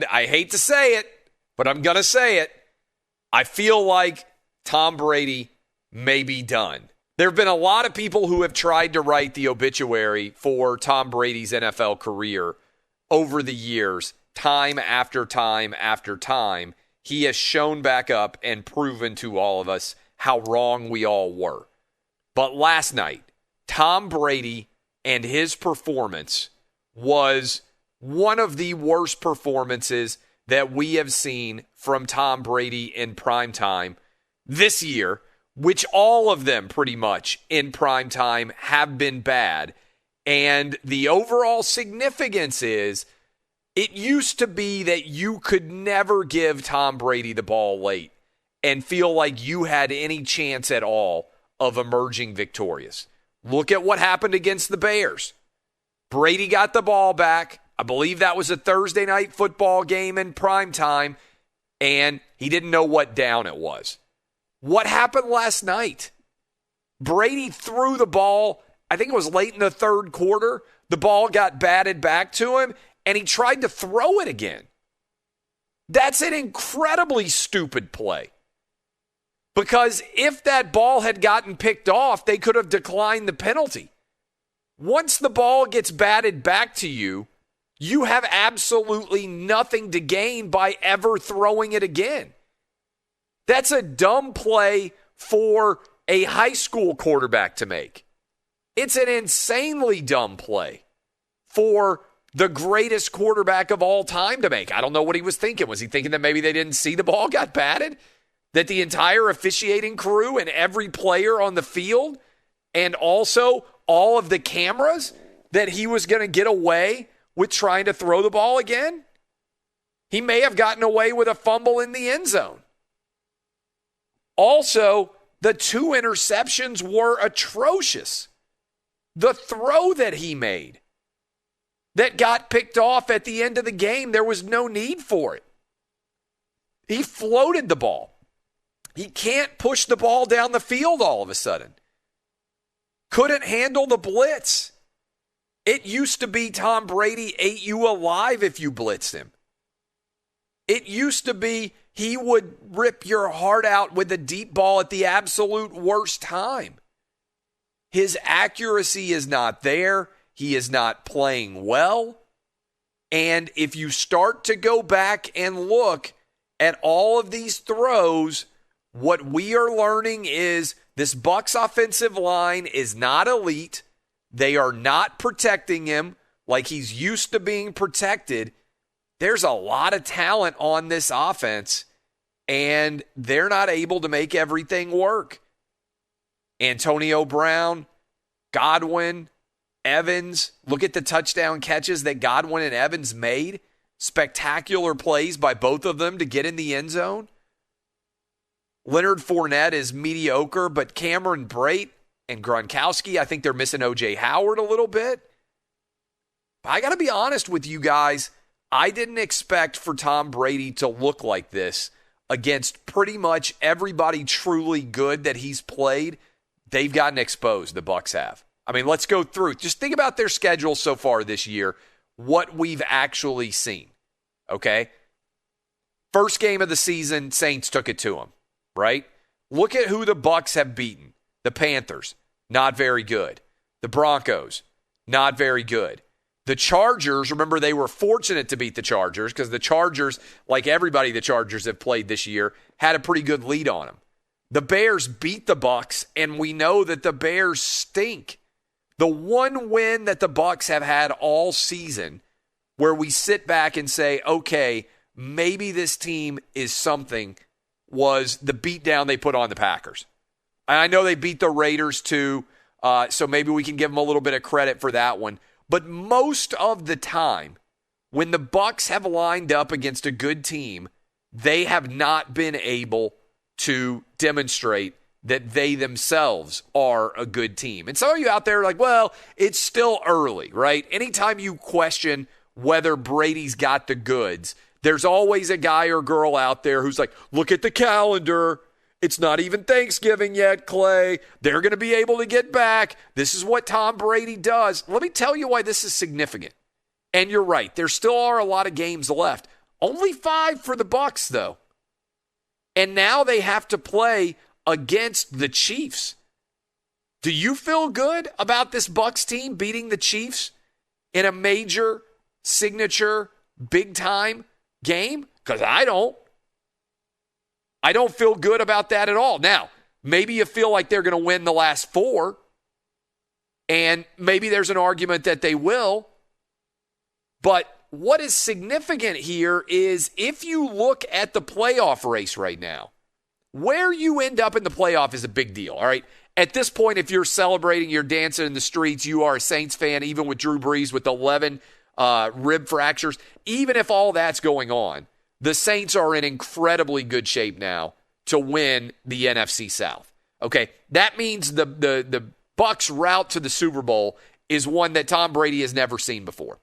I hate to say it, but I'm going to say it. I feel like Tom Brady may be done. There have been a lot of people who have tried to write the obituary for Tom Brady's NFL career over the years, time after time after time. He has shown back up and proven to all of us how wrong we all were. But last night, Tom Brady and his performance was one of the worst performances that we have seen from Tom Brady in primetime this year, which all of them pretty much in primetime have been bad. And the overall significance is it used to be that you could never give Tom Brady the ball late and feel like you had any chance at all of emerging victorious. Look at what happened against the Bears. Brady got the ball back. I believe that was a Thursday night football game in primetime, and he didn't know what down it was. What happened last night? Brady threw the ball, I think it was late in the third quarter. The ball got batted back to him, and he tried to throw it again. That's an incredibly stupid play. Because if that ball had gotten picked off, they could have declined the penalty. Once the ball gets batted back to you, you have absolutely nothing to gain by ever throwing it again. That's a dumb play for a high school quarterback to make. It's an insanely dumb play for the greatest quarterback of all time to make. I don't know what he was thinking. Was he thinking that maybe they didn't see the ball got batted? That the entire officiating crew and every player on the field and also all of the cameras, that he was going to get away with trying to throw the ball again? He may have gotten away with a fumble in the end zone. Also, the 2 interceptions were atrocious. The throw that he made that got picked off at the end of the game, there was no need for it. He floated the ball. He can't push the ball down the field all of a sudden. Couldn't handle the blitz. It used to be Tom Brady ate you alive if you blitzed him. It used to be he would rip your heart out with a deep ball at the absolute worst time. His accuracy is not there. He is not playing well. And if you start to go back and look at all of these throws, what we are learning is this Bucs offensive line is not elite. They are not protecting him like he's used to being protected. There's a lot of talent on this offense, and they're not able to make everything work. Antonio Brown, Godwin, Evans. Look at the touchdown catches that Godwin and Evans made. Spectacular plays by both of them to get in the end zone. Leonard Fournette is mediocre, but Cameron Brate and Gronkowski, I think they're missing O.J. Howard a little bit. But I got to be honest with you guys. I didn't expect for Tom Brady to look like this against pretty much everybody truly good that he's played. They've gotten exposed, the Bucs have. I mean, let's go through. Just think about their schedule so far this year, what we've actually seen, okay? First game of the season, Saints took it to them. Right? Look at who the Bucs have beaten. The Panthers, not very good. The Broncos, not very good. The Chargers, remember they were fortunate to beat the Chargers because the Chargers, like everybody the Chargers have played this year, had a pretty good lead on them. The Bears beat the Bucs, and we know that the Bears stink. The one win that the Bucs have had all season where we sit back and say, okay, maybe this team is something, was the beatdown they put on the Packers. And I know they beat the Raiders too, so maybe we can give them a little bit of credit for that one. But most of the time, when the Bucs have lined up against a good team, they have not been able to demonstrate that they themselves are a good team. And some of you out there are like, well, it's still early, right? Anytime you question whether Brady's got the goods, there's always a guy or girl out there who's like, look at the calendar. It's not even Thanksgiving yet, Clay. They're going to be able to get back. This is what Tom Brady does. Let me tell you why this is significant. And you're right. There still are a lot of games left. Only 5 for the Bucs, though. And now they have to play against the Chiefs. Do you feel good about this Bucs team beating the Chiefs in a major, signature, big-time game? Because I don't. I don't feel good about that at all. Now, maybe you feel like they're going to win the last 4, and maybe there's an argument that they will. But what is significant here is if you look at the playoff race right now, where you end up in the playoff is a big deal, all right? At this point, if you're celebrating, you're dancing in the streets, you are a Saints fan, even with Drew Brees with 11 rib fractures, even if all that's going on, the Saints are in incredibly good shape now to win the NFC South. Okay, that means the Bucs' route to the Super Bowl is one that Tom Brady has never seen before.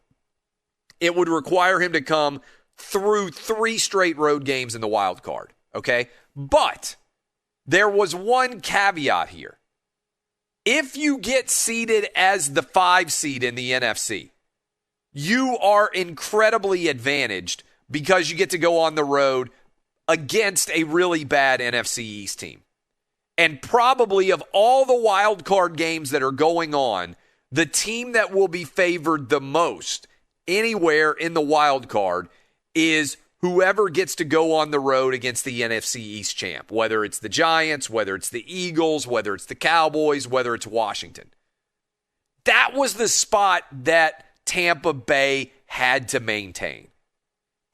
It would require him to come through 3 straight road games in the wild card, okay? But there was one caveat here. If you get seeded as the 5 seed in the NFC, you are incredibly advantaged because you get to go on the road against a really bad NFC East team. And probably of all the wild card games that are going on, the team that will be favored the most anywhere in the wild card is whoever gets to go on the road against the NFC East champ, whether it's the Giants, whether it's the Eagles, whether it's the Cowboys, whether it's Washington. That was the spot that Tampa Bay had to maintain.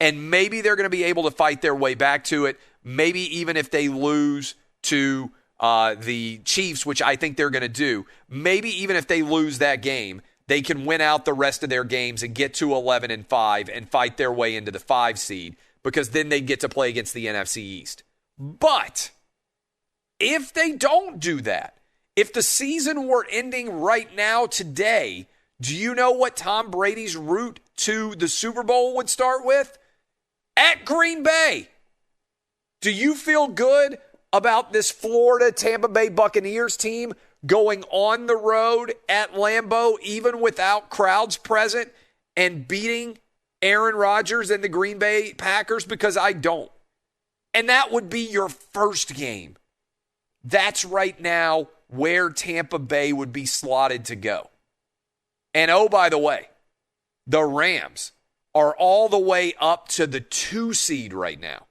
And maybe they're going to be able to fight their way back to it. Maybe even if they lose to the Chiefs, which I think they're going to do, maybe even if they lose that game, they can win out the rest of their games and get to 11-5 and fight their way into the 5 seed because then they get to play against the NFC East. But if they don't do that, if the season were ending right now today, do you know what Tom Brady's route to the Super Bowl would start with? At Green Bay. Do you feel good about this Florida Tampa Bay Buccaneers team going on the road at Lambeau, even without crowds present, and beating Aaron Rodgers and the Green Bay Packers? Because I don't. And that would be your first game. That's right now where Tampa Bay would be slotted to go. And oh, by the way, the Rams are all the way up to the 2 seed right now.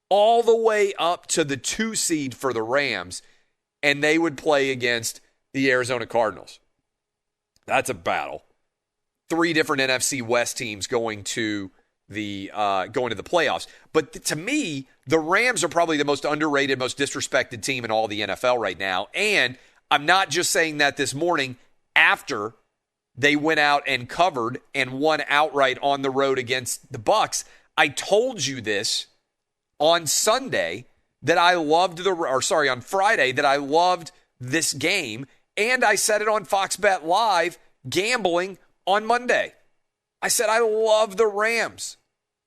All the way up to the 2 seed for the Rams. And they would play against the Arizona Cardinals. That's a battle. 3 different NFC West teams going to the playoffs. But to me, the Rams are probably the most underrated, most disrespected team in all the NFL right now. And I'm not just saying that this morning after they went out and covered and won outright on the road against the Bucs. I told you this on Sunday that I loved on Friday that I loved this game, and I said it on Fox Bet Live gambling on Monday. I said I love the Rams.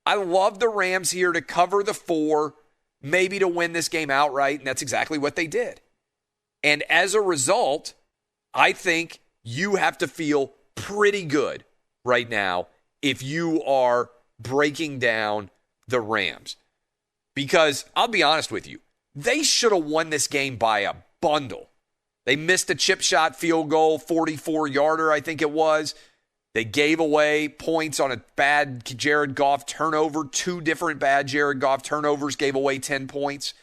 I love the Rams here to cover the 4, maybe to win this game outright, and that's exactly what they did. And as a result, I think you have to feel pretty good right now if you are breaking down the Rams. Because I'll be honest with you, they should have won this game by a bundle. They missed a chip shot field goal, 44-yarder, I think it was. They gave away points on a bad Jared Goff turnover. 2 different bad Jared Goff turnovers gave away 10 points.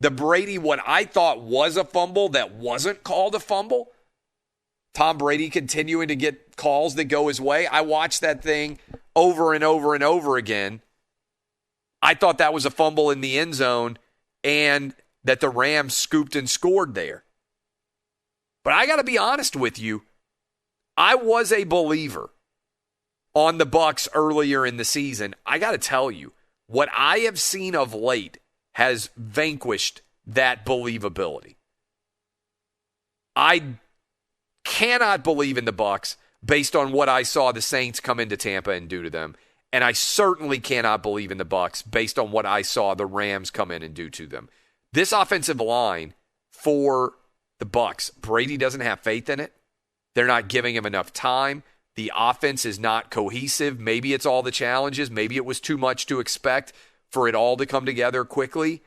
The Brady, what I thought was a fumble that wasn't called a fumble. Tom Brady continuing to get calls that go his way. I watched that thing over and over and over again. I thought that was a fumble in the end zone and that the Rams scooped and scored there. But I got to be honest with you. I was a believer on the Bucs earlier in the season. I got to tell you, what I have seen of late has vanquished that believability. I cannot believe in the Bucs based on what I saw the Saints come into Tampa and do to them. And I certainly cannot believe in the Bucs based on what I saw the Rams come in and do to them. This offensive line for the Bucs, Brady doesn't have faith in it. They're not giving him enough time. The offense is not cohesive. Maybe it's all the challenges. Maybe it was too much to expect for it all to come together quickly.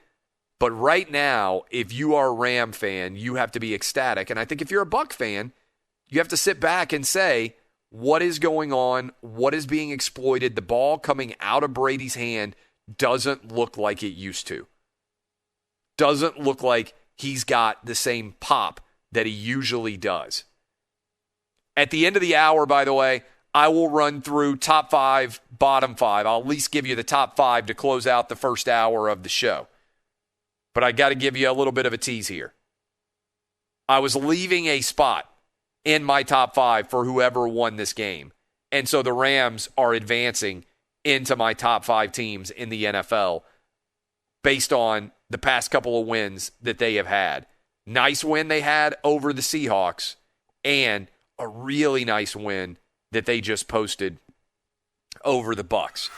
But right now, if you are a Ram fan, you have to be ecstatic. And I think if you're a Buck fan, you have to sit back and say, what is going on? What is being exploited? The ball coming out of Brady's hand doesn't look like it used to. Doesn't look like he's got the same pop that he usually does. At the end of the hour, by the way, I will run through top 5, bottom 5. I'll at least give you the top 5 to close out the first hour of the show. But I got to give you a little bit of a tease here. I was leaving a spot in my top 5 for whoever won this game. And so the Rams are advancing into my top 5 teams in the NFL based on the past couple of wins that they have had. Nice win they had over the Seahawks, and a really nice win that they just posted over the Bucs.